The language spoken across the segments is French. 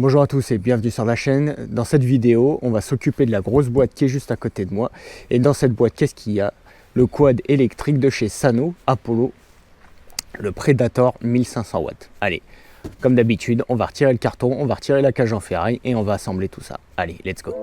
Bonjour à tous et bienvenue sur la chaîne. Dans cette vidéo, on va s'occuper de la grosse boîte qui est juste à côté de moi. Et dans cette boîte, qu'est-ce qu'il y a? Le quad électrique de chez Sano Apollo, le Predator 1500 watts. Allez, comme d'habitude, on va retirer le carton, on va retirer la cage en ferraille et on va assembler tout ça. Allez, let's go!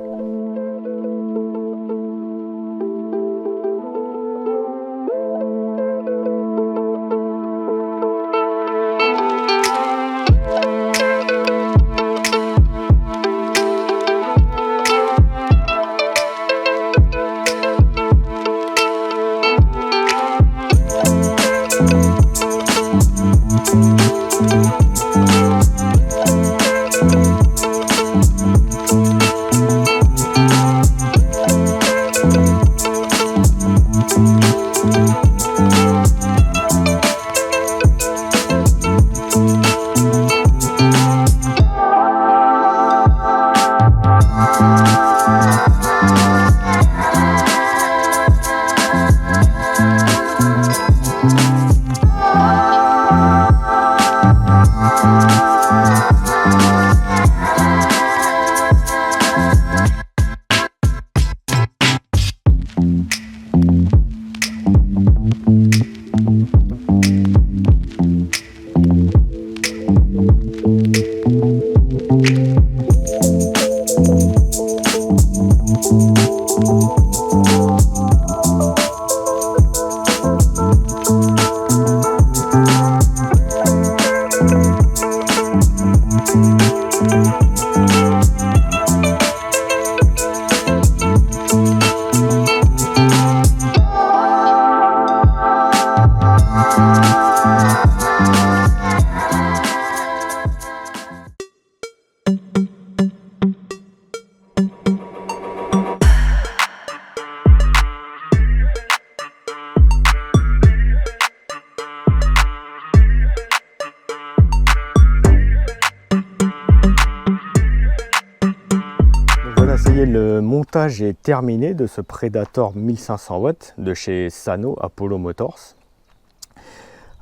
Le montage est terminé de ce Predator 1500 watts de chez Sano Apollo Motors.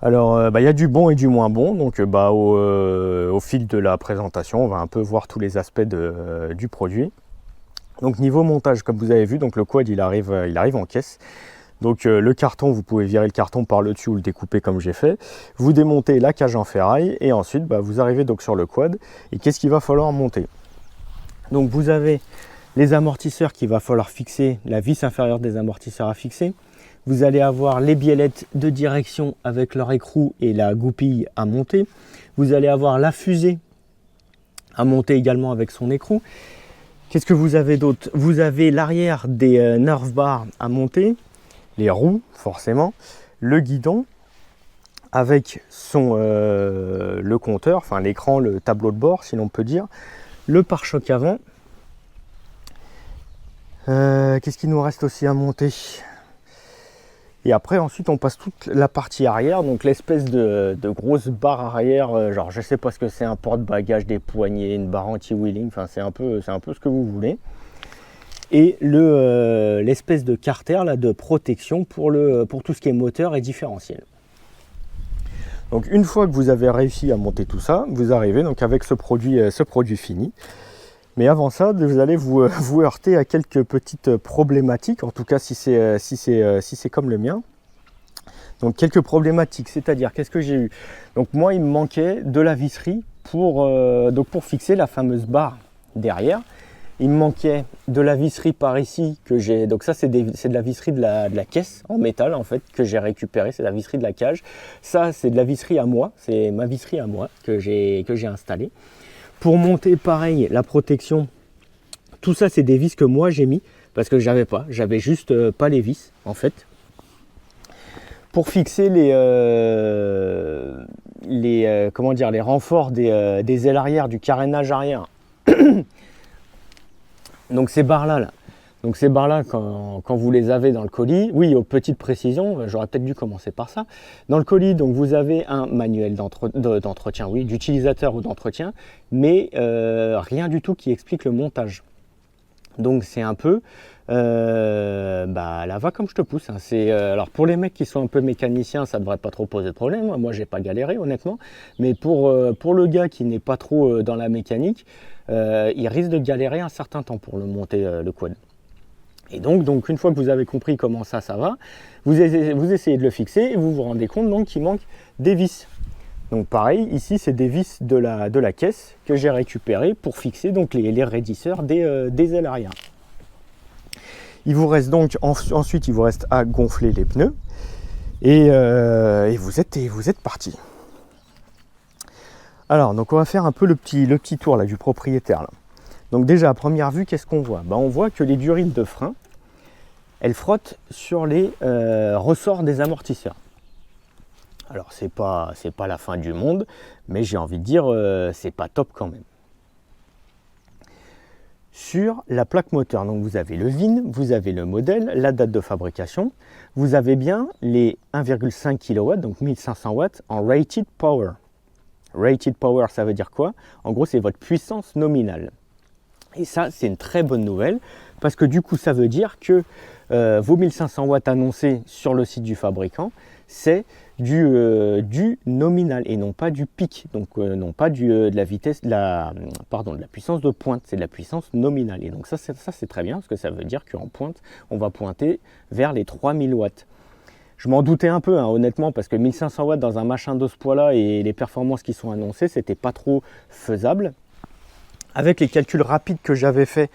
Alors il y a du bon et du moins bon, donc au fil de la présentation on va un peu voir tous les aspects du produit. Donc niveau montage, comme vous avez vu, donc le quad il arrive en caisse. Donc le carton, vous pouvez virer le carton par le dessus ou le découper comme j'ai fait. Vous démontez la cage en ferraille et ensuite vous arrivez donc sur le quad. Et qu'est-ce qu'il va falloir monter? Donc vous avez les amortisseurs qu'il va falloir fixer, la vis inférieure des amortisseurs à fixer. Vous allez avoir les biellettes de direction avec leur écrou et la goupille à monter. Vous allez avoir la fusée à monter également avec son écrou. Qu'est-ce que vous avez d'autre? Vous avez l'arrière des nerf bars à monter, les roues forcément, le guidon avec le compteur, enfin l'écran, le tableau de bord si l'on peut dire, le pare-choc avant. Qu'est-ce qu'il nous reste aussi à monter? Et après ensuite on passe toute la partie arrière, donc l'espèce de grosse barre arrière, genre je sais pas ce que c'est, un porte-bagages, des poignées, une barre anti-wheeling, enfin c'est un peu ce que vous voulez. Et l'espèce de carter là, de protection pour tout ce qui est moteur et différentiel. Donc une fois que vous avez réussi à monter tout ça, vous arrivez donc avec ce produit fini. Mais avant ça, vous allez vous heurter à quelques petites problématiques, en tout cas si c'est comme le mien. Donc quelques problématiques, c'est-à-dire qu'est-ce que j'ai eu? Donc moi il me manquait de la visserie pour fixer la fameuse barre derrière. Il me manquait de la visserie par ici que j'ai. Donc ça c'est de la visserie de la caisse en métal en fait que j'ai récupéré, c'est la visserie de la cage. Ça c'est de la visserie à moi, c'est ma visserie à moi que j'ai installée. Pour monter pareil, la protection, tout ça c'est des vis que moi j'ai mis parce que j'avais juste pas les vis en fait. Pour fixer les renforts des ailes arrière, du carénage arrière. Donc ces barres là, donc ces barres là quand vous les avez dans le colis, oui, aux petites précisions, j'aurais peut-être dû commencer par ça. Dans le colis, donc vous avez un manuel d'entretien, oui, d'utilisateur ou d'entretien, mais rien du tout qui explique le montage. Donc c'est un peu la va comme je te pousse, hein. Alors pour les mecs qui sont un peu mécaniciens, ça ne devrait pas trop poser de problème. Moi j'ai pas galéré honnêtement, mais pour le gars qui n'est pas trop dans la mécanique, il risque de galérer un certain temps pour le monter le quad. Et donc une fois que vous avez compris comment ça va, vous essayez de le fixer et vous vous rendez compte donc qu'il manque des vis. Donc pareil, ici c'est des vis de la caisse que j'ai récupérées pour fixer donc les raidisseurs des ailes arrière. Il vous reste donc ensuite il vous reste à gonfler les pneus et vous êtes parti. Alors donc on va faire un peu le petit tour là du propriétaire là. Donc déjà à première vue, qu'est-ce qu'on voit? On voit que les durils de frein, elles frottent sur les ressorts des amortisseurs. Alors c'est pas la fin du monde, mais j'ai envie de dire c'est pas top quand même. Sur la plaque moteur, donc vous avez le VIN, vous avez le modèle, la date de fabrication, vous avez bien les 1,5 kW, donc 1500 watts en rated power. Rated power, ça veut dire quoi? En gros, c'est votre puissance nominale. Et ça, c'est une très bonne nouvelle parce que du coup, ça veut dire que vos 1500 watts annoncés sur le site du fabricant, c'est du nominal et non pas du pic. Donc, non pas de la vitesse, de la puissance de pointe, c'est de la puissance nominale. Et donc, ça c'est très bien parce que ça veut dire qu'en pointe, on va pointer vers les 3000 watts. Je m'en doutais un peu, hein, honnêtement, parce que 1500 watts dans un machin de ce poids-là et les performances qui sont annoncées, c'était pas trop faisable. Avec les calculs rapides que j'avais fait,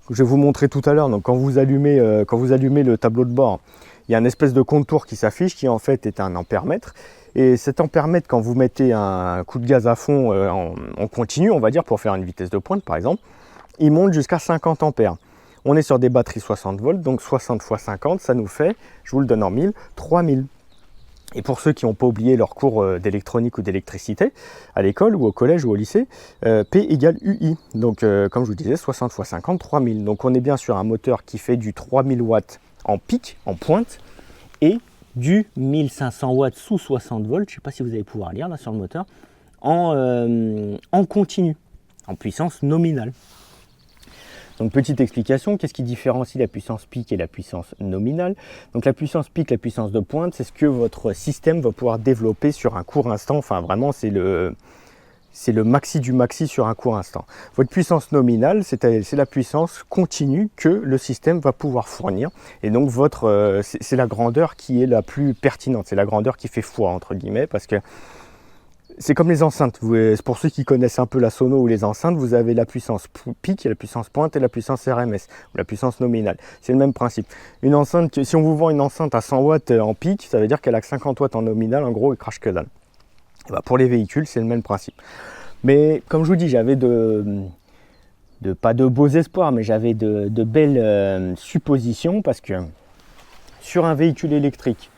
que je vais vous montrer tout à l'heure, donc quand vous allumez le tableau de bord, il y a une espèce de compte-tour qui s'affiche qui en fait est un ampère-mètre. Et cet ampère-mètre, quand vous mettez un coup de gaz à fond en continu, on va dire pour faire une vitesse de pointe par exemple, il monte jusqu'à 50 ampères. On est sur des batteries 60 volts, donc 60 x 50, ça nous fait, je vous le donne en 1000, 3000. Et pour ceux qui n'ont pas oublié leur cours d'électronique ou d'électricité, à l'école ou au collège ou au lycée, P égale UI. Donc comme je vous disais, 60 x 50, 3000. Donc on est bien sur un moteur qui fait du 3000 watts en pic, en pointe, et du 1500 watts sous 60 volts, je ne sais pas si vous allez pouvoir lire là sur le moteur, en continu, en puissance nominale. Donc petite explication, qu'est-ce qui différencie la puissance pic et la puissance nominale? Donc la puissance pic, la puissance de pointe, c'est ce que votre système va pouvoir développer sur un court instant. Enfin vraiment c'est le maxi du maxi sur un court instant. Votre puissance nominale, c'est la puissance continue que le système va pouvoir fournir. Et donc c'est la grandeur qui est la plus pertinente, c'est la grandeur qui fait foi entre guillemets, parce que c'est comme les enceintes. Pour ceux qui connaissent un peu la sono ou les enceintes, vous avez la puissance pic, la puissance pointe et la puissance RMS, ou la puissance nominale. C'est le même principe. Une enceinte, si on vous vend une enceinte à 100 watts en pic, ça veut dire qu'elle a que 50 watts en nominal, en gros, elle crache que dalle. Et pour les véhicules, c'est le même principe. Mais comme je vous dis, j'avais pas de beaux espoirs, mais j'avais de belles suppositions, parce que sur un véhicule électrique,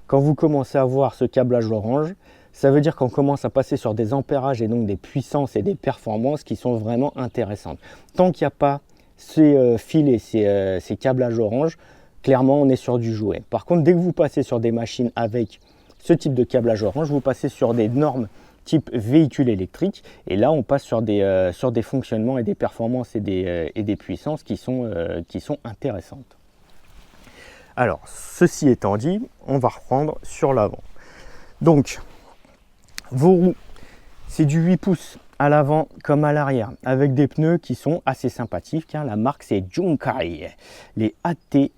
quand vous commencez à voir ce câblage orange, ça veut dire qu'on commence à passer sur des ampérages et donc des puissances et des performances qui sont vraiment intéressantes. Tant qu'il n'y a pas ces fils et ces câblages orange, clairement on est sur du jouet. Par contre, dès que vous passez sur des machines avec ce type de câblage orange, vous passez sur des normes type véhicule électrique, et là on passe sur des fonctionnements et des performances et des puissances qui sont intéressantes. Alors, ceci étant dit, on va reprendre sur l'avant. Donc, vos roues, c'est du 8 pouces à l'avant comme à l'arrière, avec des pneus qui sont assez sympathiques, hein. La marque c'est Junkai, les AT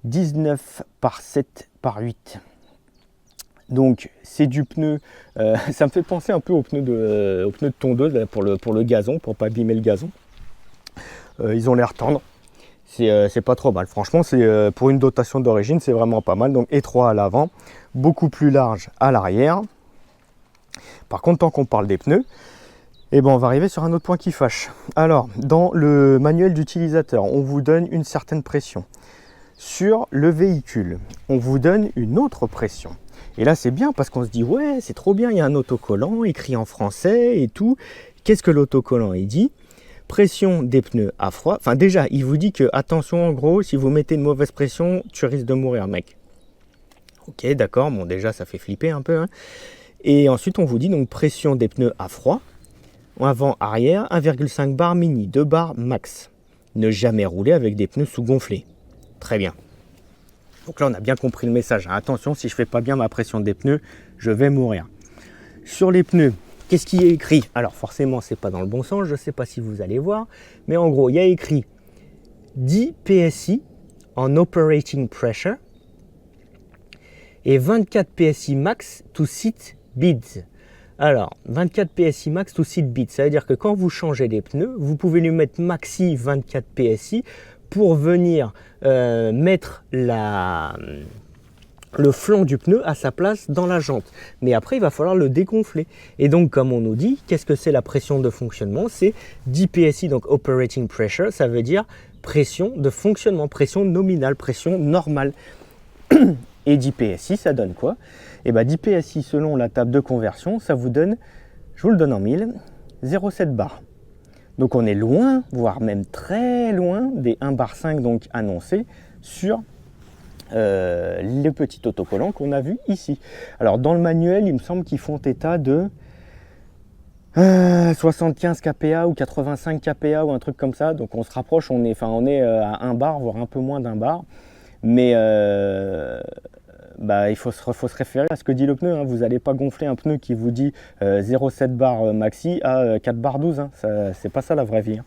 19 par 7 par 8. Donc c'est du pneu, ça me fait penser un peu aux pneus de tondeuse là, pour le gazon, pour pas abîmer le gazon. Ils ont l'air tendres, c'est pas trop mal. Franchement, c'est pour une dotation d'origine, c'est vraiment pas mal. Donc étroit à l'avant, beaucoup plus large à l'arrière. Par contre, tant qu'on parle des pneus, on va arriver sur un autre point qui fâche. Alors, dans le manuel d'utilisateur, on vous donne une certaine pression. Sur le véhicule, on vous donne une autre pression. Et là, c'est bien parce qu'on se dit, ouais, c'est trop bien, il y a un autocollant écrit en français et tout. Qu'est-ce que l'autocollant il dit? Pression des pneus à froid. Enfin, déjà, il vous dit que, attention, en gros, si vous mettez une mauvaise pression, tu risques de mourir, mec. Ok, d'accord, bon, déjà, ça fait flipper un peu, hein. Et ensuite, on vous dit donc pression des pneus à froid, avant, arrière, 1,5 bar mini, 2 bars max. ne jamais rouler avec des pneus sous-gonflés. Très bien. Donc là, on a bien compris le message. Attention, si je ne fais pas bien ma pression des pneus, je vais mourir. Sur les pneus, qu'est-ce qui est écrit? Alors forcément, ce n'est pas dans le bon sens, je ne sais pas si vous allez voir, mais en gros, il y a écrit 10 PSI en operating pressure et 24 PSI max to seat beads. Alors, 24 PSI max to seat beads, ça veut dire que quand vous changez les pneus, vous pouvez lui mettre maxi 24 PSI pour venir mettre le flanc du pneu à sa place dans la jante. Mais après, il va falloir le dégonfler. Et donc, comme on nous dit, qu'est-ce que c'est la pression de fonctionnement? C'est 10 PSI, donc operating pressure, ça veut dire pression de fonctionnement, pression nominale, pression normale. Et 10 PSI, ça donne quoi? Et bien 10 PSI, selon la table de conversion, ça vous donne, je vous le donne en 1000, 0,7 bar. Donc on est loin, voire même très loin des 1,5 bar donc annoncés sur le petit autocollant qu'on a vu ici. Alors dans le manuel, il me semble qu'ils font état de 75 kPa ou 85 kPa ou un truc comme ça. Donc on se rapproche, on est à 1 bar, voire un peu moins d'1 bar. Mais il faut se référer à ce que dit le pneu. Hein. Vous n'allez pas gonfler un pneu qui vous dit 0,7 bar maxi à 4 bar 12. Hein. C'est pas ça la vraie vie. Hein.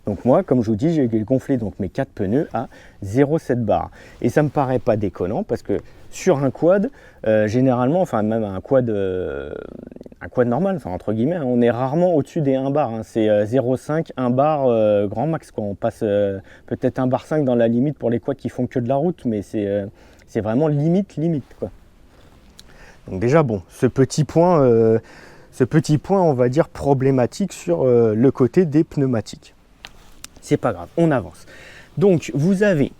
Donc moi, comme je vous dis, j'ai gonflé donc mes 4 pneus à 0,7 bar. Et ça me paraît pas déconnant parce que sur un quad, généralement, enfin même un quad normal, enfin entre guillemets, hein, on est rarement au-dessus des 1 bar. Hein. C'est 0,5, 1 bar grand max. Quoi. On passe peut-être 1 bar 5 dans la limite pour les quads qui font que de la route, mais c'est vraiment limite quoi. Donc déjà bon, ce petit point, on va dire problématique sur le côté des pneumatiques. C'est pas grave, on avance. Donc vous avez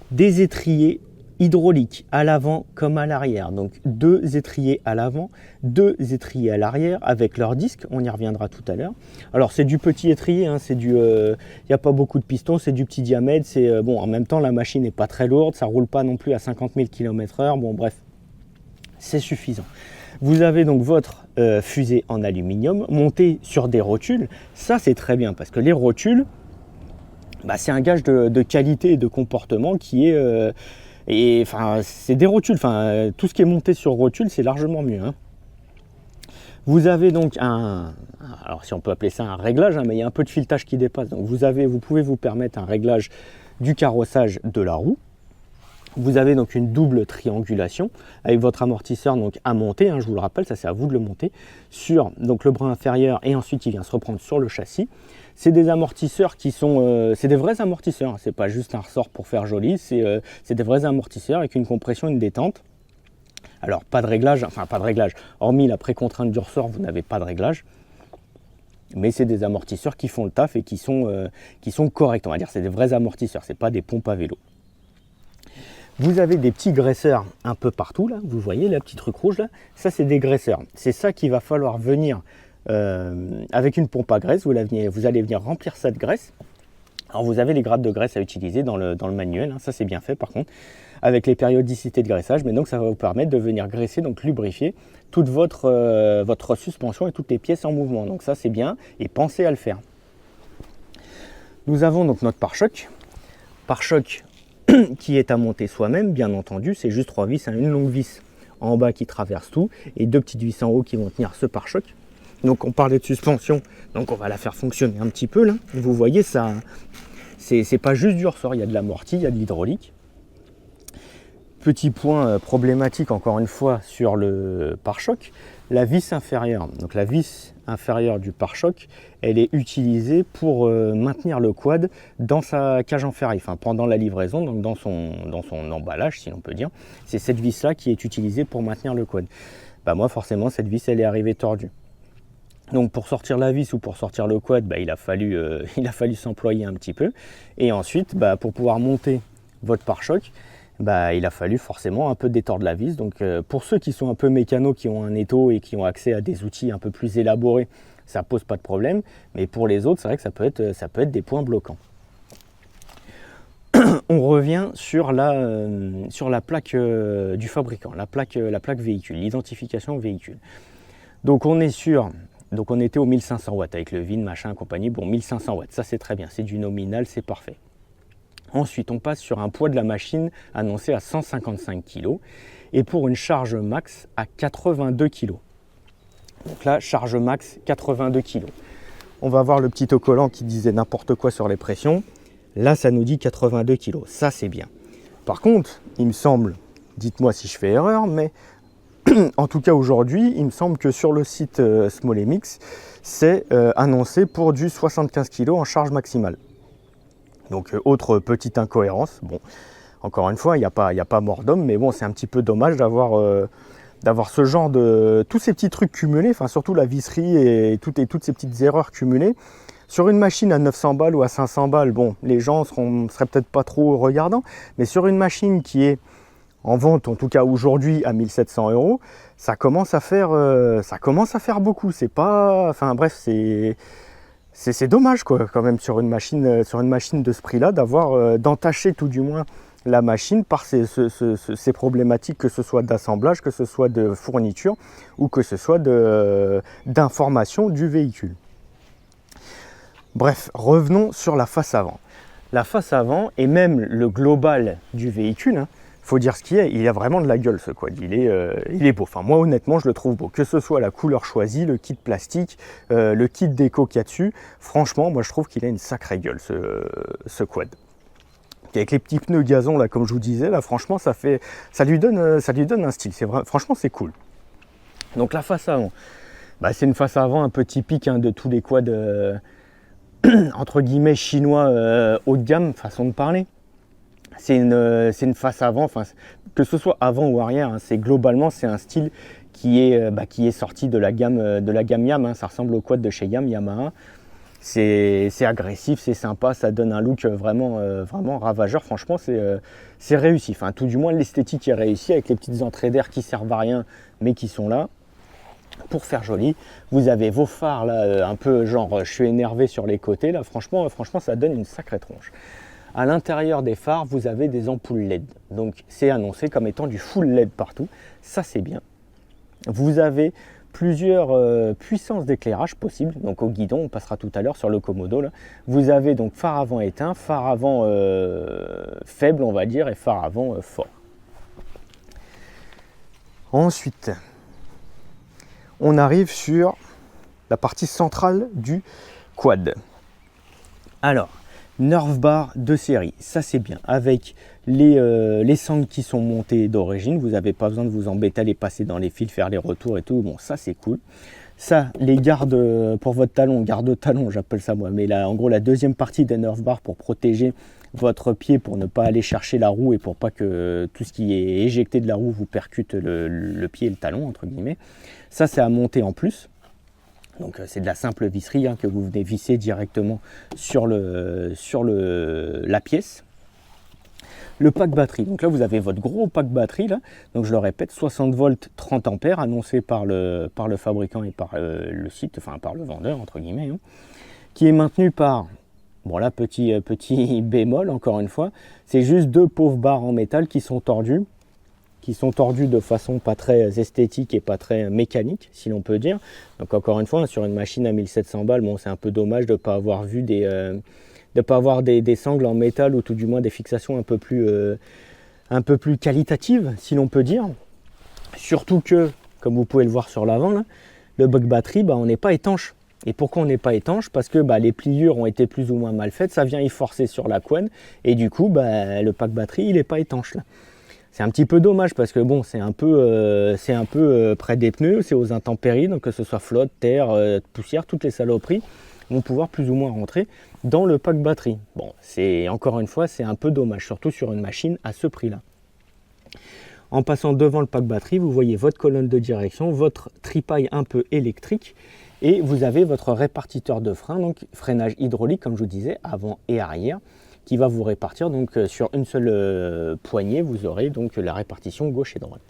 des étriers hydrauliques à l'avant comme à l'arrière. Donc 2 étriers à l'avant, 2 étriers à l'arrière avec leurs disques, on y reviendra tout à l'heure. Alors c'est du petit étrier, hein, c'est du, y a pas beaucoup de pistons, c'est du petit diamètre, c'est bon, en même temps la machine n'est pas très lourde, ça roule pas non plus à 50 000 km/h, bon bref, c'est suffisant. Vous avez donc votre fusée en aluminium montée sur des rotules, ça c'est très bien parce que les rotules, c'est un gage de qualité et de comportement qui est... c'est des rotules, tout ce qui est monté sur rotule, c'est largement mieux. Hein. Vous avez donc alors si on peut appeler ça un réglage, hein, mais il y a un peu de filetage qui dépasse. Donc vous pouvez vous permettre un réglage du carrossage de la roue. Vous avez donc une double triangulation avec votre amortisseur donc à monter, hein, je vous le rappelle, ça c'est à vous de le monter, sur donc, le bras inférieur et ensuite il vient se reprendre sur le châssis. C'est des amortisseurs qui sont, c'est des vrais amortisseurs, c'est pas juste un ressort pour faire joli, c'est des vrais amortisseurs avec une compression et une détente. Alors pas de réglage, hormis la précontrainte du ressort, vous n'avez pas de réglage. Mais c'est des amortisseurs qui font le taf et qui sont corrects, on va dire, c'est des vrais amortisseurs, c'est pas des pompes à vélo. Vous avez des petits graisseurs un peu partout, là, vous voyez la petite truc rouge là, ça c'est des graisseurs. C'est ça qu'il va falloir venir avec une pompe à graisse, vous allez venir remplir cette graisse. Alors vous avez les grades de graisse à utiliser dans le manuel, hein, ça c'est bien fait par contre, avec les périodicités de graissage, mais donc ça va vous permettre de venir graisser, donc lubrifier toute votre suspension et toutes les pièces en mouvement. Donc ça c'est bien et pensez à le faire. Nous avons donc notre pare-choc. Pare-choc qui est à monter soi-même, bien entendu, c'est juste 3 vis, hein, une longue vis en bas qui traverse tout et 2 petites vis en haut qui vont tenir ce pare-choc. Donc on parlait de suspension, donc on va la faire fonctionner un petit peu là. Vous voyez ça, c'est pas juste du ressort, il y a de l'amorti, il y a de l'hydraulique. Petit point problématique encore une fois sur le pare-choc, la vis inférieure. Donc la vis inférieure du pare-choc, elle est utilisée pour maintenir le quad dans sa cage en ferraille, pendant la livraison, donc dans son emballage si l'on peut dire. C'est cette vis là qui est utilisée pour maintenir le quad. Moi forcément cette vis elle est arrivée tordue. Donc pour sortir la vis ou pour sortir le quad, il a fallu s'employer un petit peu. Et ensuite, pour pouvoir monter votre pare-choc, il a fallu forcément un peu détordre la vis. Donc pour ceux qui sont un peu mécanos, qui ont un étau et qui ont accès à des outils un peu plus élaborés, ça pose pas de problème. Mais pour les autres, c'est vrai que ça peut être des points bloquants. On revient sur la plaque du fabricant, la plaque véhicule, l'identification véhicule. Donc on est sur Donc on était au 1500 watts avec le VIN, machin, compagnie. Bon, 1500 watts, ça c'est très bien, c'est du nominal, c'est parfait. Ensuite, on passe sur un poids de la machine annoncé à 155 kg et pour une charge max à 82 kg. Donc là, charge max 82 kg. On va voir le petit autocollant qui disait n'importe quoi sur les pressions. Là, ça nous dit 82 kg. Ça, c'est bien. Par contre, il me semble, dites-moi si je fais erreur, mais en tout cas aujourd'hui, il me semble que sur le site SmallMX, c'est annoncé pour du 75 kg en charge maximale. Donc autre petite incohérence. Bon, encore une fois, il n'y a pas mort d'homme, mais bon, c'est un petit peu dommage d'avoir ce genre de... tous ces petits trucs cumulés, enfin surtout la visserie et toutes ces petites erreurs cumulées. Sur une machine à 900 balles ou à 500 balles, bon, les gens seraient peut-être pas trop regardants, mais sur une machine qui est en vente, en tout cas aujourd'hui, à 1700 €, ça commence à faire beaucoup. C'est pas... Enfin bref, c'est dommage quoi, quand même sur une machine de ce prix-là, d'entacher tout du moins la machine par ces problématiques, que ce soit d'assemblage, que ce soit de fourniture ou que ce soit d'information du véhicule. Bref, revenons sur la face avant. La face avant et même le global du véhicule, faut dire ce qu'il est, il a vraiment de la gueule ce quad, il est beau. Enfin moi honnêtement je le trouve beau, que ce soit la couleur choisie, le kit plastique, le kit déco qu'il y a dessus, franchement moi je trouve qu'il a une sacrée gueule ce quad. Et avec les petits pneus gazon là comme je vous disais, là franchement ça lui donne un style, franchement c'est cool. Donc la face avant, bah, c'est une face avant un peu typique de tous les quads entre guillemets chinois haut de gamme, façon de parler. C'est une face avant, enfin, que ce soit avant ou arrière, globalement c'est un style qui est sorti de la gamme Yam, ça ressemble au quad de chez Yamaha. C'est agressif, c'est sympa, ça donne un look vraiment ravageur, franchement c'est réussi, enfin tout du moins l'esthétique est réussie avec les petites entrées d'air qui servent à rien mais qui sont là pour faire joli. Vous avez vos phares là, un peu genre je suis énervé sur les côtés, là franchement ça donne une sacrée tronche. À l'intérieur des phares, vous avez des ampoules LED. Donc c'est annoncé comme étant du full LED partout. Ça c'est bien. Vous avez plusieurs puissances d'éclairage possibles. Donc au guidon, on passera tout à l'heure sur le Komodo. Là. Vous avez donc phare avant éteint, phare avant faible on va dire, et phare avant fort. Ensuite, on arrive sur la partie centrale du quad. Alors, Nerf bar de série, ça c'est bien, avec les sangles qui sont montées d'origine, vous n'avez pas besoin de vous embêter à les passer dans les fils, faire les retours et tout, bon ça c'est cool. Ça, les gardes pour votre talon, garde-talon j'appelle ça moi, mais là en gros la deuxième partie des Nerf bars pour protéger votre pied, pour ne pas aller chercher la roue et pour pas que tout ce qui est éjecté de la roue vous percute le pied et le talon entre guillemets. Ça c'est à monter en plus. Donc c'est de la simple visserie que vous venez visser directement sur la pièce. Le pack batterie, donc là vous avez votre gros pack batterie là, donc je le répète 60 volts 30 ampères annoncé par le fabricant et par le site, enfin par le vendeur entre guillemets, qui est maintenu par, bon là petit bémol encore une fois, c'est juste deux pauvres barres en métal qui sont tordues de façon pas très esthétique et pas très mécanique, si l'on peut dire. Donc encore une fois, sur une machine à 1700 balles, bon, c'est un peu dommage de ne pas avoir vu des sangles en métal ou tout du moins des fixations un peu plus qualitatives, si l'on peut dire. Surtout que, comme vous pouvez le voir sur l'avant, le pack batterie, on n'est pas étanche. Et pourquoi on n'est pas étanche? Parce que les pliures ont été plus ou moins mal faites, ça vient y forcer sur la couenne, et du coup, le pack batterie, il n'est pas étanche là. C'est un petit peu dommage parce que bon, c'est un peu près des pneus, c'est aux intempéries, donc que ce soit flotte, terre, poussière, toutes les saloperies vont pouvoir plus ou moins rentrer dans le pack batterie. Bon, encore une fois, c'est un peu dommage, surtout sur une machine à ce prix-là. En passant devant le pack batterie, vous voyez votre colonne de direction, votre tripaille un peu électrique et vous avez votre répartiteur de frein, donc freinage hydraulique comme je vous disais, avant et arrière, qui va vous répartir donc sur une seule poignée, vous aurez donc la répartition gauche et droite.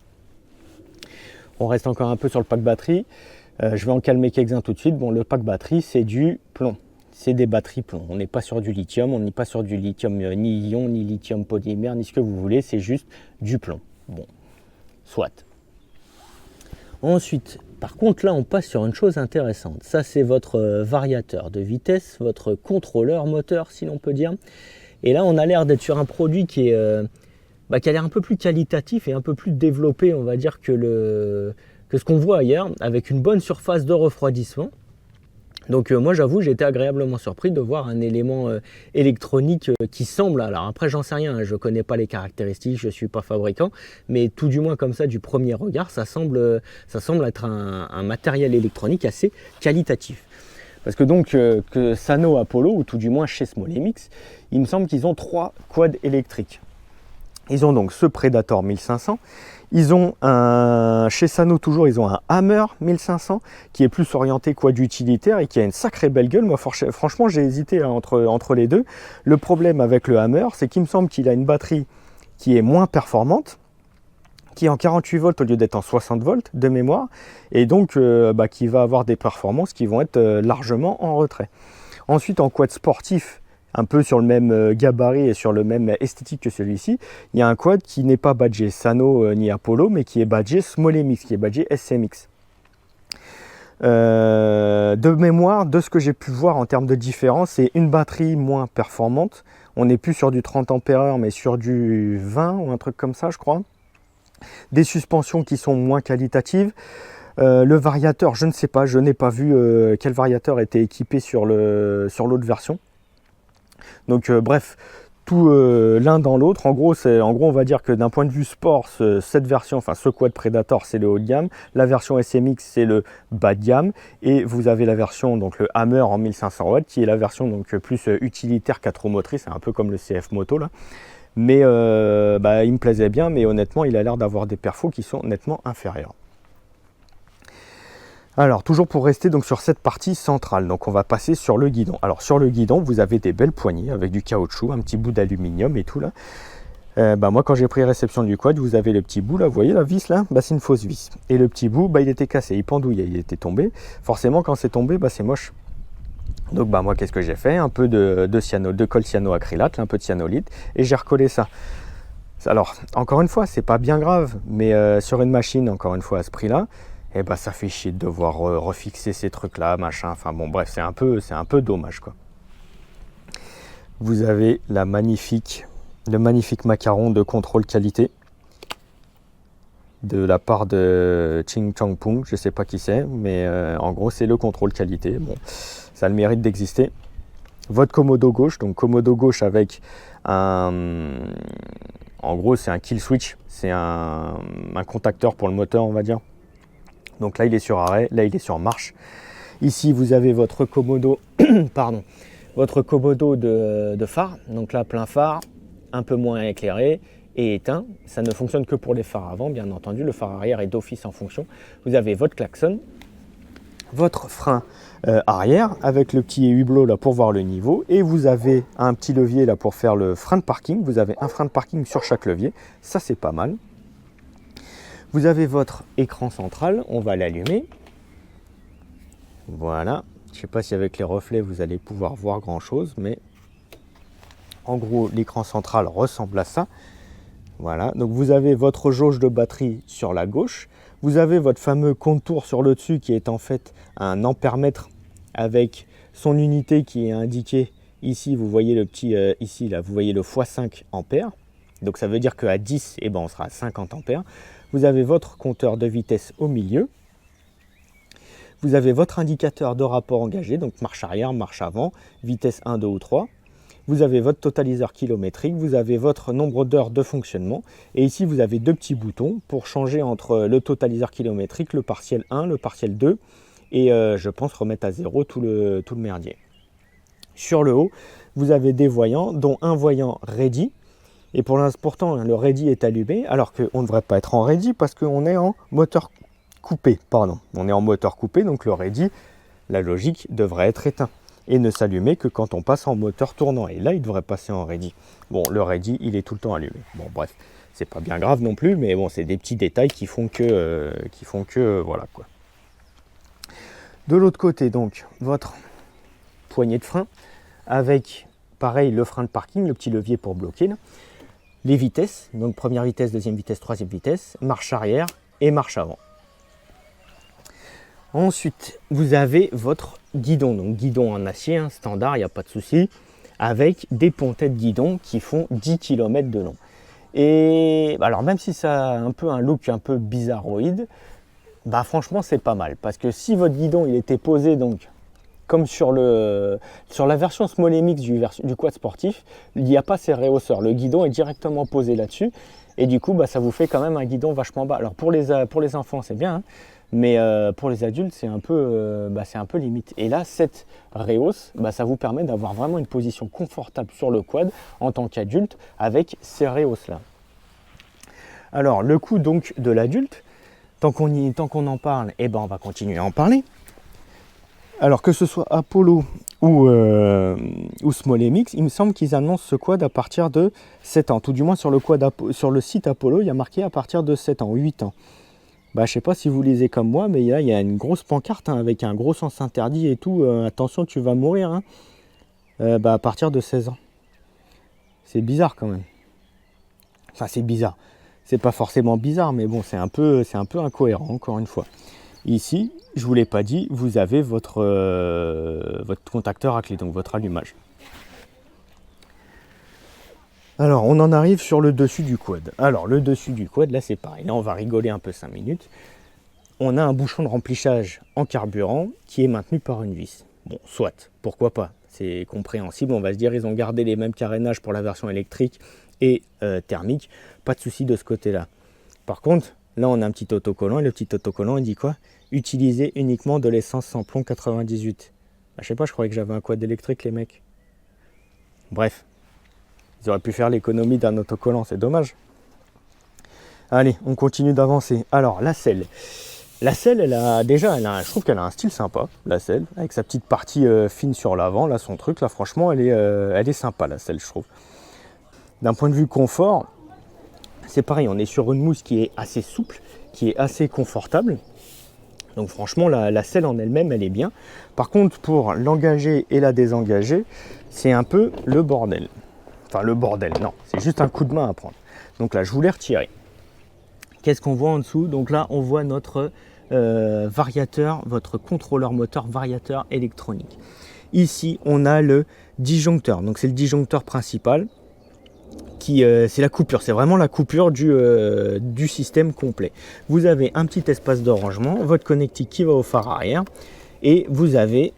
On reste encore un peu sur le pack batterie, je vais en calmer quelques-uns tout de suite. Bon, le pack batterie c'est du plomb, c'est des batteries plomb, on n'est pas sur du lithium, on n'est pas sur du lithium ni ion, ni lithium polymère, ni ce que vous voulez, c'est juste du plomb. Bon, soit. Ensuite, Par contre, là, on passe sur une chose intéressante. Ça, c'est votre variateur de vitesse, votre contrôleur moteur, si l'on peut dire. Et là, on a l'air d'être sur un produit qui est, qui a l'air un peu plus qualitatif et un peu plus développé, on va dire, que ce qu'on voit ailleurs, avec une bonne surface de refroidissement. Donc moi j'avoue, j'ai été agréablement surpris de voir un élément électronique qui semble, alors après j'en sais rien, hein, je ne connais pas les caractéristiques, je ne suis pas fabricant, mais tout du moins comme ça du premier regard, ça semble être un matériel électronique assez qualitatif. Parce que donc que Sanyo Apollo, ou tout du moins chez SmallMX, il me semble qu'ils ont 3 quads électriques. Ils ont donc ce Predator 1500, ils ont chez Sanyo toujours, ils ont un Hammer 1500 qui est plus orienté quad utilitaire et qui a une sacrée belle gueule. Moi franchement j'ai hésité entre les deux. Le problème avec le Hammer, c'est qu'il me semble qu'il a une batterie qui est moins performante, qui est en 48 volts au lieu d'être en 60 volts de mémoire, et donc qui va avoir des performances qui vont être largement en retrait. Ensuite en quad sportif, un peu sur le même gabarit et sur le même esthétique que celui-ci, il y a un quad qui n'est pas badgé Sanyo ni Apollo, mais qui est badgé SmallMX, qui est badgé SMX. De mémoire, de ce que j'ai pu voir en termes de différence, c'est une batterie moins performante. On n'est plus sur du 30 ampères, mais sur du 20 ou un truc comme ça, je crois. Des suspensions qui sont moins qualitatives. Le variateur, je ne sais pas, je n'ai pas vu quel variateur était équipé sur l'autre version. Donc bref, tout l'un dans l'autre. En gros, on va dire que d'un point de vue sport, cette version, enfin ce quad Predator, c'est le haut de gamme. La version SMX, c'est le bas de gamme. Et vous avez la version, donc le Hammer en 1500 watts, qui est la version donc plus utilitaire 4 roues motrices, un peu comme le CF Moto là. Mais il me plaisait bien, mais honnêtement, il a l'air d'avoir des perfos qui sont nettement inférieurs. Alors, toujours pour rester donc sur cette partie centrale, donc on va passer sur le guidon. Alors, sur le guidon, vous avez des belles poignées avec du caoutchouc, un petit bout d'aluminium et tout là. Moi, quand j'ai pris réception du quad, vous avez le petit bout là, vous voyez la vis là, c'est une fausse vis. Et le petit bout, il était cassé, il pendouillait, il était tombé. Forcément, quand c'est tombé, c'est moche. Donc, moi, qu'est-ce que j'ai fait? Un peu de colle cyanoacrylate, un peu de cyanolite, et j'ai recollé ça. Alors, encore une fois, c'est pas bien grave, mais sur une machine, encore une fois, à ce prix-là, ça fait chier de devoir refixer ces trucs là, machin, enfin bon bref, c'est un peu dommage quoi. Vous avez le magnifique macaron de contrôle qualité de la part de Ching Chong Pung, je sais pas qui c'est, mais en gros c'est le contrôle qualité, bon, ça a le mérite d'exister. Votre commodo gauche, donc commodo gauche avec en gros c'est un kill switch, c'est un contacteur pour le moteur on va dire. Donc là, il est sur arrêt, là, il est sur marche. Ici, vous avez votre commodo, votre commodo de phare. Donc là, plein phare, un peu moins éclairé et éteint. Ça ne fonctionne que pour les phares avant, bien entendu. Le phare arrière est d'office en fonction. Vous avez votre klaxon, votre frein arrière avec le petit hublot là pour voir le niveau. Et vous avez un petit levier là pour faire le frein de parking. Vous avez un frein de parking sur chaque levier. Ça, c'est pas mal. Vous avez votre écran central, on va l'allumer. Voilà, je ne sais pas si avec les reflets vous allez pouvoir voir grand chose, mais en gros l'écran central ressemble à ça. Voilà, donc vous avez votre jauge de batterie sur la gauche. Vous avez votre fameux contour sur le dessus qui est en fait un ampèremètre avec son unité qui est indiquée ici. Vous voyez le petit, ici là, vous voyez le x5 ampères. Donc ça veut dire qu'à 10, on sera à 50 ampères. Vous avez votre compteur de vitesse au milieu. Vous avez votre indicateur de rapport engagé, donc marche arrière, marche avant, vitesse 1, 2 ou 3. Vous avez votre totaliseur kilométrique, vous avez votre nombre d'heures de fonctionnement. Et ici, vous avez deux petits boutons pour changer entre le totaliseur kilométrique, le partiel 1, le partiel 2. Et je pense remettre à 0 tout le merdier. Sur le haut, vous avez des voyants, dont un voyant ready. Et pourtant, le ready est allumé, alors qu'on ne devrait pas être en ready parce qu'on est en moteur coupé. Pardon, on est en moteur coupé, donc le ready, la logique, devrait être éteint. Et ne s'allumer que quand on passe en moteur tournant. Et là, il devrait passer en ready. Bon, le ready, il est tout le temps allumé. Bon, bref, c'est pas bien grave non plus, mais bon, c'est des petits détails qui font que voilà quoi. De l'autre côté, donc, votre poignée de frein avec, pareil, le frein de parking, le petit levier pour bloquer. Là. Les vitesses, donc première vitesse, deuxième vitesse, troisième vitesse, marche arrière et marche avant. Ensuite, vous avez votre guidon, donc guidon en acier, hein, standard, il n'y a pas de souci, avec des pontettes guidon qui font 10 km de long. Et alors même si ça a un peu un look un peu bizarroïde, bah franchement c'est pas mal. Parce que si votre guidon il était posé donc comme sur la version Small MX du quad sportif, il n'y a pas ces réhausseurs. Le guidon est directement posé là-dessus. Et du coup, bah, ça vous fait quand même un guidon vachement bas. Alors pour les enfants, c'est bien, hein, mais pour les adultes, c'est un peu limite. Et là, cette réhausse, bah, ça vous permet d'avoir vraiment une position confortable sur le quad en tant qu'adulte avec ces rehausses-là. Alors le coût donc de l'adulte, tant qu'on en parle, eh ben, on va continuer à en parler. Alors que ce soit Apollo ou Small MX, il me semble qu'ils annoncent ce quad à partir de 7 ans. Tout du moins sur le site Apollo, il y a marqué à partir de 7 ans ou 8 ans. Bah, je sais pas si vous lisez comme moi, mais là, il y a une grosse pancarte hein, avec un gros sens interdit et tout. Attention, tu vas mourir. Hein. Bah, à partir de 16 ans. C'est bizarre quand même. Enfin, c'est bizarre. C'est pas forcément bizarre, mais bon, c'est un peu incohérent, encore une fois. Ici, je ne vous l'ai pas dit, vous avez votre contacteur à clé, donc votre allumage. Alors, on en arrive sur le dessus du quad. Alors, le dessus du quad, là, c'est pareil. Là, on va rigoler un peu 5 minutes. On a un bouchon de remplissage en carburant qui est maintenu par une vis. Bon, soit, pourquoi pas. C'est compréhensible. On va se dire, ils ont gardé les mêmes carénages pour la version électrique et thermique. Pas de souci de ce côté-là. Par contre, là, on a un petit autocollant. Et le petit autocollant, il dit quoi? Utiliser uniquement de l'essence sans plomb 98. Bah, je sais pas, je croyais que j'avais un quad électrique, les mecs. Bref. Ils auraient pu faire l'économie d'un autocollant, c'est dommage. Allez, on continue d'avancer. Alors, la selle. La selle, je trouve qu'elle a un style sympa, la selle, avec sa petite partie fine sur l'avant, là, son truc, là, franchement, elle est sympa, la selle, je trouve. D'un point de vue confort, c'est pareil, on est sur une mousse qui est assez souple, qui est assez confortable. Donc franchement, la selle en elle-même, elle est bien. Par contre, pour l'engager et la désengager, c'est un peu le bordel. Enfin, le bordel, non, c'est juste un coup de main à prendre. Donc là, je vous l'ai retiré. Qu'est-ce qu'on voit en dessous? Donc là, on voit notre variateur, votre contrôleur moteur variateur électronique. Ici, on a le disjoncteur. Donc c'est le disjoncteur principal. C'est la coupure, c'est vraiment la coupure du système complet. Vous avez un petit espace de rangement, votre connectique qui va au phare arrière et vous avez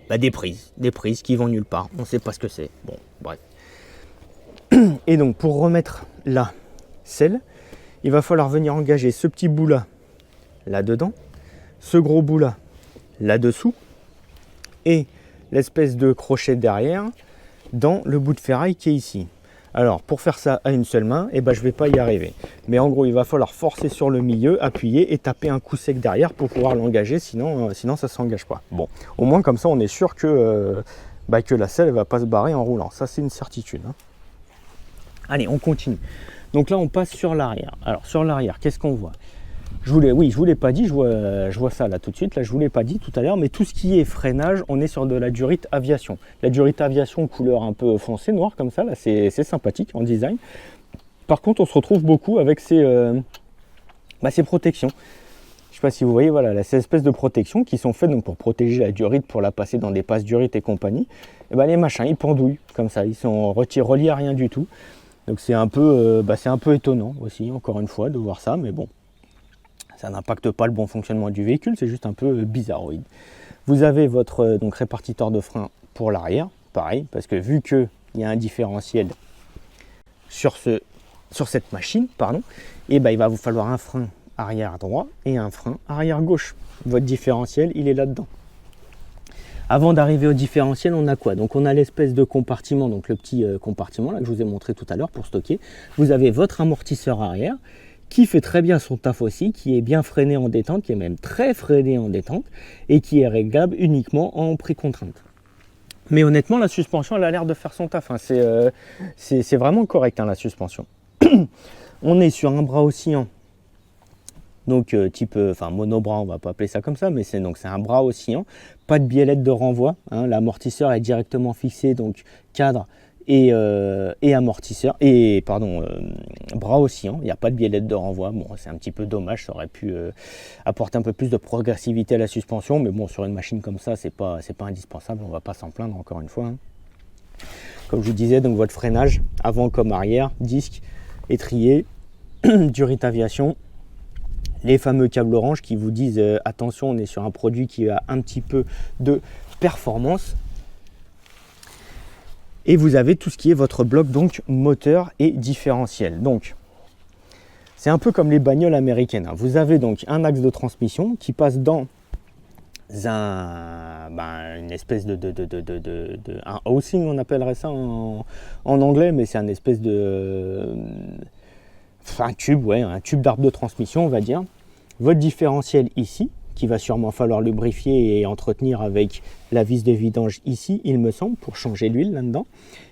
des prises qui vont nulle part. On ne sait pas ce que c'est. Bon, bref. Et donc pour remettre la selle, il va falloir venir engager ce petit bout là dedans, ce gros bout là dessous et l'espèce de crochet derrière dans le bout de ferraille qui est ici. Alors pour faire ça à une seule main, je ne vais pas y arriver. Mais en gros, il va falloir forcer sur le milieu, appuyer et taper un coup sec derrière pour pouvoir l'engager, sinon ça ne s'engage pas. Bon, au moins comme ça on est sûr que la selle ne va pas se barrer en roulant. Ça c'est une certitude. Hein. Allez, on continue. Donc là on passe sur l'arrière. Alors sur l'arrière, qu'est-ce qu'on voit? Je vous l'ai pas dit, je vois ça là tout de suite, là je vous l'ai pas dit tout à l'heure, mais tout ce qui est freinage, on est sur de la durite aviation. La durite aviation couleur un peu foncé, noir comme ça, là c'est sympathique en design. Par contre on se retrouve beaucoup avec ces protections. Je sais pas si vous voyez, voilà, là, ces espèces de protections qui sont faites donc, pour protéger la durite, pour la passer dans des passes durite et compagnie. Les machins ils pendouillent comme ça, ils sont reliés à rien du tout. Donc c'est un peu étonnant aussi, encore une fois, de voir ça, mais bon. Ça n'impacte pas le bon fonctionnement du véhicule, c'est juste un peu bizarroïde. Vous avez votre répartiteur de frein pour l'arrière, pareil, parce que vu qu'il y a un différentiel sur cette machine, il va vous falloir un frein arrière droit et un frein arrière gauche. Votre différentiel, il est là-dedans. Avant d'arriver au différentiel, on a quoi? Donc on a l'espèce de compartiment, donc le petit compartiment là que je vous ai montré tout à l'heure pour stocker. Vous avez votre amortisseur arrière, qui fait très bien son taf aussi, qui est bien freiné en détente, qui est même très freiné en détente, et qui est réglable uniquement en précontrainte. Mais honnêtement, la suspension, elle a l'air de faire son taf. Hein. C'est vraiment correct, hein, la suspension. On est sur un bras oscillant, donc monobras, on va pas appeler ça comme ça, mais c'est un bras oscillant, pas de biellette de renvoi. Hein. L'amortisseur est directement fixé, donc cadre et amortisseur, et pardon, bras oscillant. Il n'y a pas de biellette de renvoi. Bon, c'est un petit peu dommage, ça aurait pu apporter un peu plus de progressivité à la suspension, mais bon, sur une machine comme ça, c'est pas indispensable, on va pas s'en plaindre encore une fois, hein. Comme je vous disais, donc votre freinage, avant comme arrière, disque, étrier, Durit Aviation, les fameux câbles orange qui vous disent attention, on est sur un produit qui a un petit peu de performance. Et vous avez tout ce qui est votre bloc donc moteur et différentiel. Donc c'est un peu comme les bagnoles américaines, hein. Vous avez donc un axe de transmission qui passe dans une espèce un housing, on appellerait ça en anglais, mais c'est un espèce de un tube, ouais, un tube d'arbre de transmission, on va dire. Votre différentiel ici, qu'il va sûrement falloir lubrifier et entretenir avec la vis de vidange ici, il me semble, pour changer l'huile là-dedans.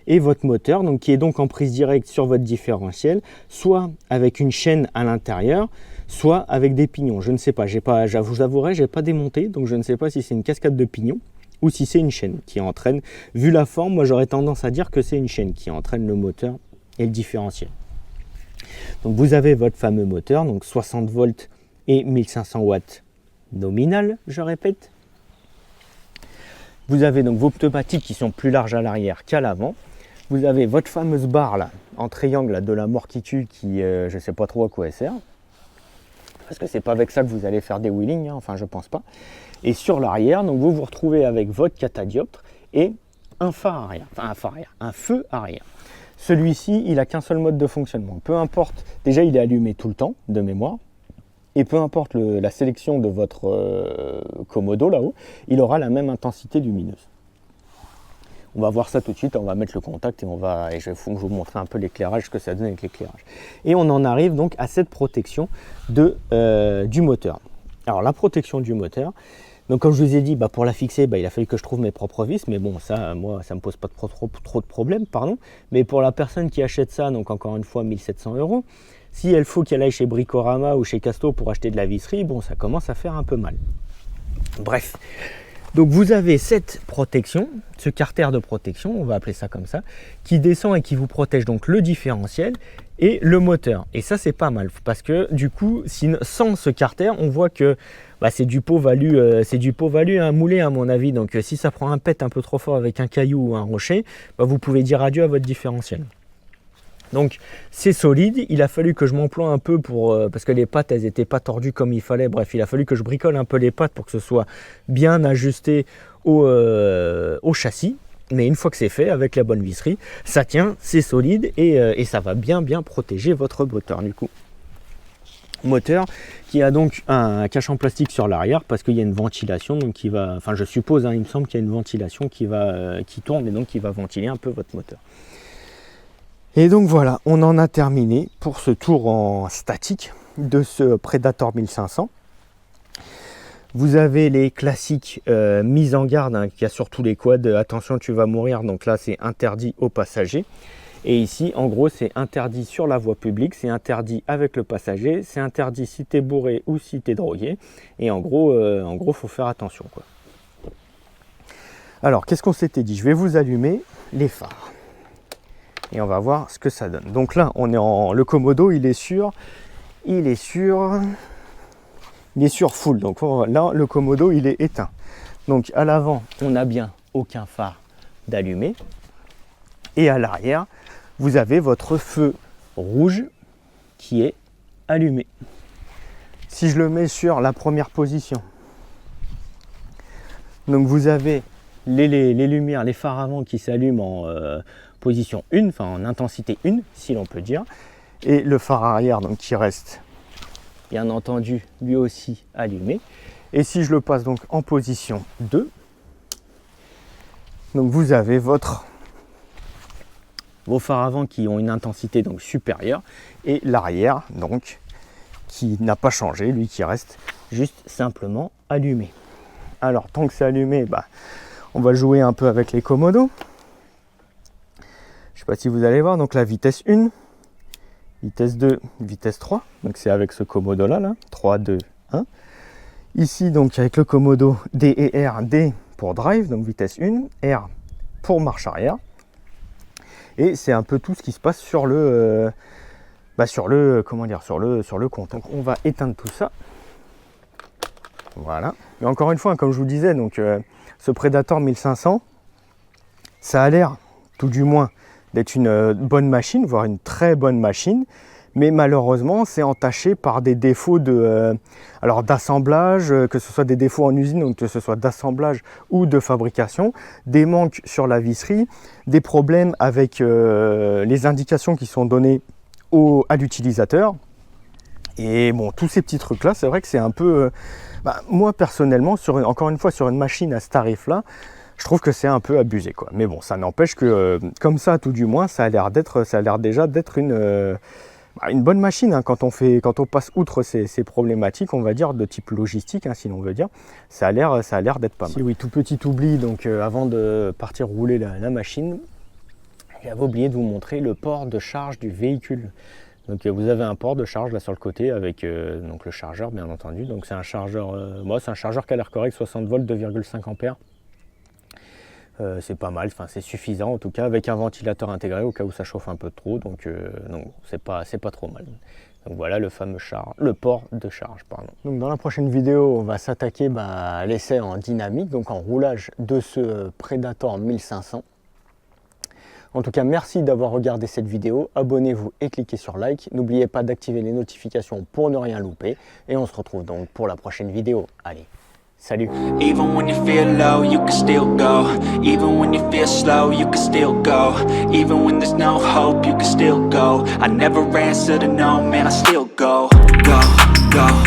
Et votre moteur, donc, qui est donc en prise directe sur votre différentiel, soit avec une chaîne à l'intérieur, soit avec des pignons. Je ne sais pas, je vous avouerai, je n'ai pas démonté, donc je ne sais pas si c'est une cascade de pignons ou si c'est une chaîne qui entraîne. Vu la forme, moi j'aurais tendance à dire que c'est une chaîne qui entraîne le moteur et le différentiel. Donc vous avez votre fameux moteur, donc 60 volts et 1500 watts nominal, je répète. Vous avez donc vos pneumatiques qui sont plus larges à l'arrière qu'à l'avant. Vous avez votre fameuse barre là, en triangle là, de l'amortitude qui, je ne sais pas trop à quoi elle sert. Parce que c'est pas avec ça que vous allez faire des wheelings, hein, enfin je pense pas. Et sur l'arrière, donc vous vous retrouvez avec votre catadioptre et un phare arrière, un feu arrière. Celui-ci, il n'a qu'un seul mode de fonctionnement. Peu importe, déjà il est allumé tout le temps de mémoire. Et peu importe la sélection de votre commodo là-haut, il aura la même intensité lumineuse. On va voir ça tout de suite, on va mettre le contact et je vais vous montrer un peu l'éclairage, ce que ça donne avec l'éclairage. Et on en arrive donc à cette protection du moteur. Alors la protection du moteur, donc comme je vous ai dit, pour la fixer, il a fallu que je trouve mes propres vis, mais bon, ça, moi, ça ne me pose pas trop de problèmes, pardon. Mais pour la personne qui achète ça, donc encore une fois, 1700 €, si elle faut qu'elle aille chez Bricorama ou chez Casto pour acheter de la visserie, bon, ça commence à faire un peu mal. Bref, donc vous avez cette protection, ce carter de protection, on va appeler ça comme ça, qui descend et qui vous protège donc le différentiel et le moteur. Et ça, c'est pas mal, parce que du coup, sans ce carter, on voit que c'est du pot valu à mouler à mon avis. Donc si ça prend un pet un peu trop fort avec un caillou ou un rocher, vous pouvez dire adieu à votre différentiel. Donc c'est solide, il a fallu que je m'emploie un peu parce que les pattes elles n'étaient pas tordues comme il fallait, bref il a fallu que je bricole un peu les pattes pour que ce soit bien ajusté au châssis, mais une fois que c'est fait avec la bonne visserie, ça tient, c'est solide et ça va bien protéger votre moteur du coup. Moteur qui a donc un cache en plastique sur l'arrière parce qu'il y a une ventilation donc je suppose, hein, il me semble qu'il y a une ventilation qui tourne et donc qui va ventiler un peu votre moteur. Et donc voilà, on en a terminé pour ce tour en statique de ce Predator 1500. Vous avez les classiques mises en garde, hein, qu'il y a sur tous les quads, attention tu vas mourir, donc là c'est interdit aux passagers. Et ici en gros c'est interdit sur la voie publique, c'est interdit avec le passager, c'est interdit si tu es bourré ou si tu es drogué. Et en gros faut faire attention, quoi. Alors qu'est-ce qu'on s'était dit? Je vais vous allumer les phares. Et on va voir ce que ça donne. Donc là, le Commodo, il est sur full. Donc là, le Commodo, il est éteint. Donc à l'avant, on n'a bien aucun phare d'allumé. Et à l'arrière, vous avez votre feu rouge qui est allumé. Si je le mets sur la première position, donc vous avez les lumières, les phares avant qui s'allument en position 1, enfin en intensité 1 si l'on peut dire, et le phare arrière donc qui reste bien entendu lui aussi allumé. Et si je le passe donc en position 2, donc vous avez vos phares avant qui ont une intensité donc supérieure et l'arrière donc qui n'a pas changé, lui qui reste juste simplement allumé. Alors tant que c'est allumé, on va jouer un peu avec les commodos. Je ne sais pas si vous allez voir, donc la vitesse 1, vitesse 2, vitesse 3, donc c'est avec ce commodo là, 3, 2, 1. Ici donc avec le commodo D et R, D pour drive, donc vitesse 1, R pour marche arrière. Et c'est un peu tout ce qui se passe sur le, comment dire, sur le compte. Donc on va éteindre tout ça. Voilà. Mais encore une fois, comme je vous disais, donc ce Predator 1500, ça a l'air, tout du moins, d'être une bonne machine, voire une très bonne machine. Mais malheureusement, c'est entaché par des défauts d'assemblage, que ce soit des défauts en usine, ou que ce soit d'assemblage ou de fabrication, des manques sur la visserie, des problèmes avec les indications qui sont données à l'utilisateur. Et bon, tous ces petits trucs-là, c'est vrai que c'est un peu... moi, personnellement, encore une fois, sur une machine à ce tarif-là, je trouve que c'est un peu abusé, quoi. Mais bon, ça n'empêche que, comme ça, tout du moins, ça a l'air déjà d'être une bonne machine, hein. Quand on passe outre ces problématiques, on va dire, de type logistique, hein, si l'on veut dire, ça a l'air d'être pas mal. Si, oui, tout petit oubli, donc avant de partir rouler la machine, j'avais oublié de vous montrer le port de charge du véhicule. Donc vous avez un port de charge là sur le côté avec donc le chargeur, bien entendu. Donc c'est un chargeur, c'est un chargeur qui a l'air correct, 60 volts, 2,5 ampères. C'est pas mal, enfin c'est suffisant en tout cas, avec un ventilateur intégré au cas où ça chauffe un peu trop, donc c'est pas trop mal. Donc voilà le fameux port de charge, pardon. Donc dans la prochaine vidéo, on va s'attaquer à l'essai en dynamique, donc en roulage de ce Predator 1500. En tout cas, merci d'avoir regardé cette vidéo, abonnez-vous et cliquez sur like. N'oubliez pas d'activer les notifications pour ne rien louper, et on se retrouve donc pour la prochaine vidéo. Allez, salut! Even when you feel low, you can still go. Even when you feel slow, you can still go. Even when there's no hope, you can still go. I never answer to no, man, I still go. Go, go.